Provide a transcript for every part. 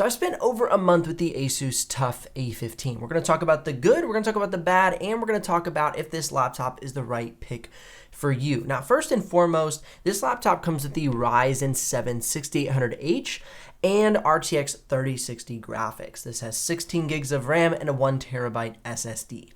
So I've spent over a month with the Asus TUF A15. We're going to talk about the good, we're going to talk about the bad, and we're going to talk about if this laptop is the right pick for you. Now, first and foremost, this laptop comes with the Ryzen 7 6800H and RTX 3060 graphics. This has 16 gigs of RAM and a 1 terabyte SSD.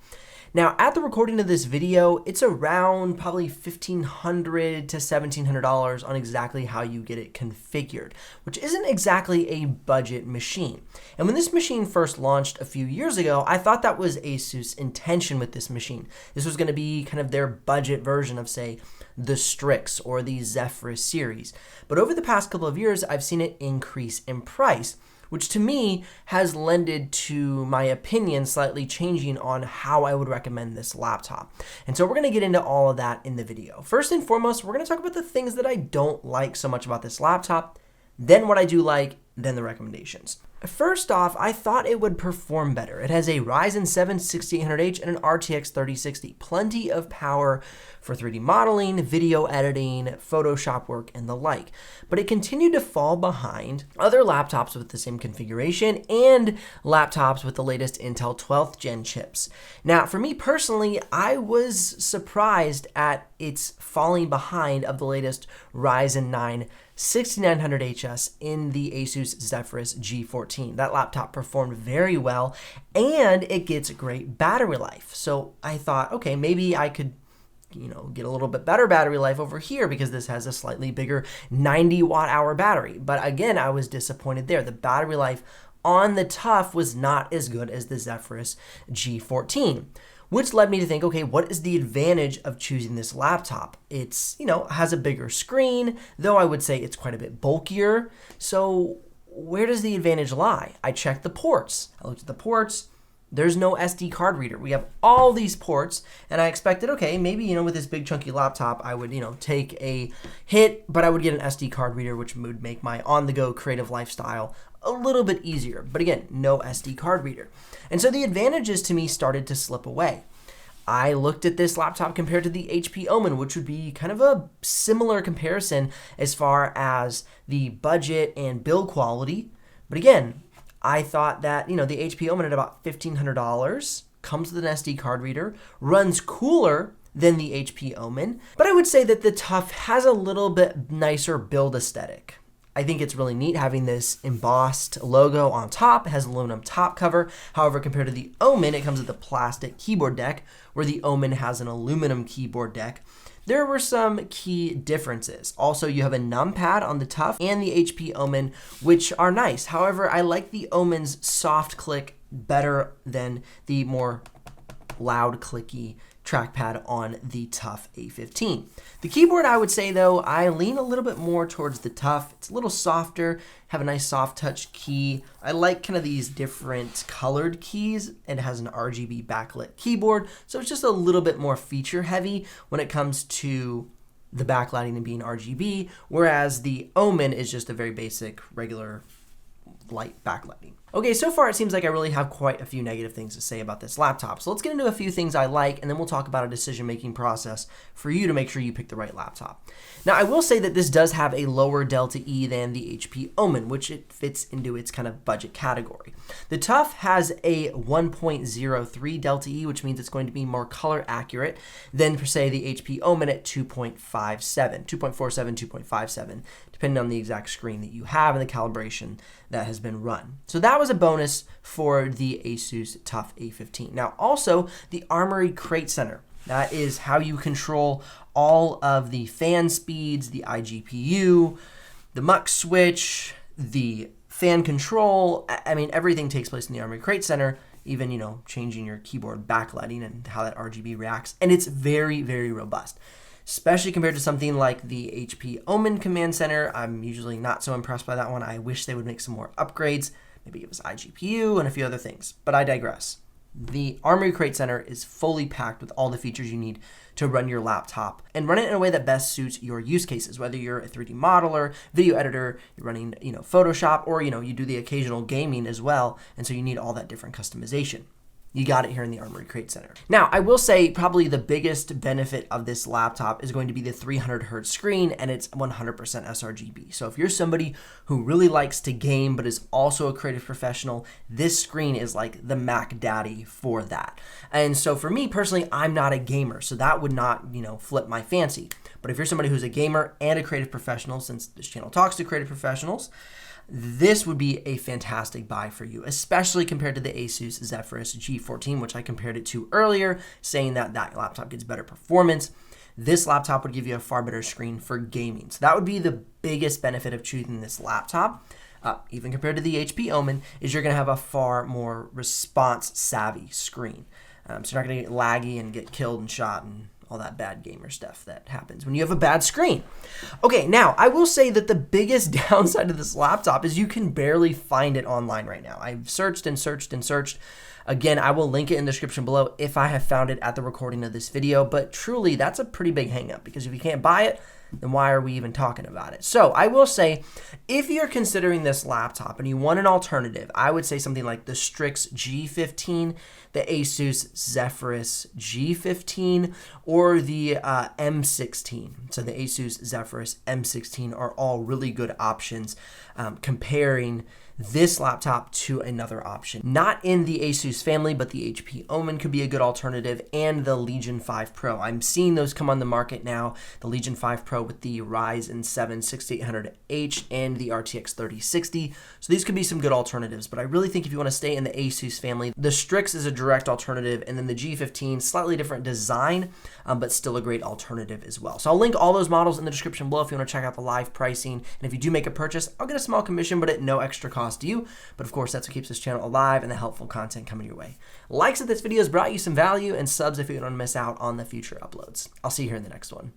Now, at the recording of this video, it's around probably $1,500 to $1,700 on exactly how you get it configured, which isn't exactly a budget machine. And when this machine first launched a few years ago, I thought that was Asus' intention with this machine. This was going to be kind of their budget version of, say, the Strix or the Zephyrus series. But over the past couple of years, I've seen it increase in price, which to me has lended to my opinion slightly changing on how I would recommend this laptop. And so we're going to get into all of that in the video. First and foremost, we're going to talk about the things that I don't like so much about this laptop, then what I do like, then the recommendations. First off, I thought it would perform better. It has a Ryzen 7 6800H and an RTX 3060. Plenty of power for 3D modeling, video editing, Photoshop work, and the like. But it continued to fall behind other laptops with the same configuration and laptops with the latest Intel 12th gen chips. Now, for me personally, I was surprised at its falling behind of the latest Ryzen 9 6900HS in the Asus Zephyrus G14. That laptop performed very well and it gets great battery life. So I thought, okay, maybe I could get a little bit better battery life over here because this has a slightly bigger 90 watt hour battery. But again, I was disappointed there. The battery life on the TUF was not as good as the Zephyrus G14. Which led me to think, okay, what is the advantage of choosing this laptop? It's, has a bigger screen, though I would say it's quite a bit bulkier. So where does the advantage lie? I checked the ports. I looked at the ports. There's no SD card reader. We have all these ports, and I expected, okay, maybe, with this big chunky laptop, I would, take a hit, but I would get an SD card reader, which would make my on-the-go creative lifestyle a little bit easier. But again, no SD card reader. And so the advantages to me started to slip away. I looked at this laptop compared to the HP Omen, which would be kind of a similar comparison as far as the budget and build quality. But again, I thought that, the HP Omen at about $1,500 comes with an SD card reader, runs cooler than the HP Omen, but I would say that the TUF has a little bit nicer build aesthetic. I think it's really neat having this embossed logo on top. It has aluminum top cover. However, compared to the Omen, it comes with a plastic keyboard deck, where the Omen has an aluminum keyboard deck. There were some key differences. Also, you have a numpad on the TUF and the HP Omen, which are nice. However, I like the Omen's soft click better than the more loud clicky trackpad on the TUF A15. The keyboard, I would say though, I lean a little bit more towards the TUF. It's a little softer, have a nice soft touch key. I like kind of these different colored keys. It has an RGB backlit keyboard, so it's just a little bit more feature heavy when it comes to the backlighting and being RGB, whereas the Omen is just a very basic, regular light backlighting. Okay, so far it seems like I really have quite a few negative things to say about this laptop. So let's get into a few things I like, and then we'll talk about a decision-making process for you to make sure you pick the right laptop. Now, I will say that this does have a lower Delta E than the HP Omen, which it fits into its kind of budget category. The TUF has a 1.03 Delta E, which means it's going to be more color accurate than, per se, the HP Omen at 2.47, 2.57, depending on the exact screen that you have and the calibration that has been run. So that was a bonus for the Asus TUF A15. Now, also the Armory Crate Center. That is how you control all of the fan speeds, the iGPU, the mux switch, the fan control. I mean, everything takes place in the Armory Crate Center, even, changing your keyboard backlighting and how that RGB reacts. And it's very, very robust, especially compared to something like the HP Omen Command Center. I'm usually not so impressed by that one. I wish they would make some more upgrades. Maybe it was iGPU and a few other things, but I digress. The Armory Crate Center is fully packed with all the features you need to run your laptop and run it in a way that best suits your use cases, whether you're a 3D modeler, video editor, you're running, Photoshop, or, you do the occasional gaming as well. And so you need all that different customization. you got it here in the Armory Crate Center. Now, I will say probably the biggest benefit of this laptop is going to be the 300 hertz screen, and it's 100% sRGB. So if you're somebody who really likes to game but is also a creative professional, this screen is like the Mac Daddy for that. And so for me personally, I'm not a gamer, so that would not, flip my fancy. But if you're somebody who's a gamer and a creative professional, since this channel talks to creative professionals, this would be a fantastic buy for you, especially compared to the Asus Zephyrus G14, which I compared it to earlier, saying that that laptop gets better performance. This laptop would give you a far better screen for gaming. So that would be the biggest benefit of choosing this laptop, even compared to the HP Omen, is you're going to have a far more response-savvy screen. So you're not going to get laggy and get killed and shot and all that bad gamer stuff that happens when you have a bad screen. Okay, now I will say that the biggest downside of this laptop is you can barely find it online right now. I've searched and searched and searched. Again, I will link it in the description below if I have found it at the recording of this video, but truly that's a pretty big hang up, because if you can't buy it, then why are we even talking about it? So I will say, if you're considering this laptop and you want an alternative, I would say something like the Strix G15, the Asus Zephyrus G15, or the M16. So the Asus Zephyrus M16 are all really good options comparing this laptop to another option. Not in the Asus family, but the HP Omen could be a good alternative, and the Legion 5 Pro. I'm seeing those come on the market now. The Legion 5 Pro with the Ryzen 7 6800H and the RTX 3060. So these could be some good alternatives, but I really think if you want to stay in the Asus family, the Strix is a direct alternative, and then the G15, slightly different design, but still a great alternative as well. So I'll link all those models in the description below if you want to check out the live pricing. And if you do make a purchase, I'll get a small commission, but at no extra cost to you. But of course, that's what keeps this channel alive and the helpful content coming your way. Likes if this video has brought you some value, and subs if you don't want to miss out on the future uploads. I'll see you here in the next one.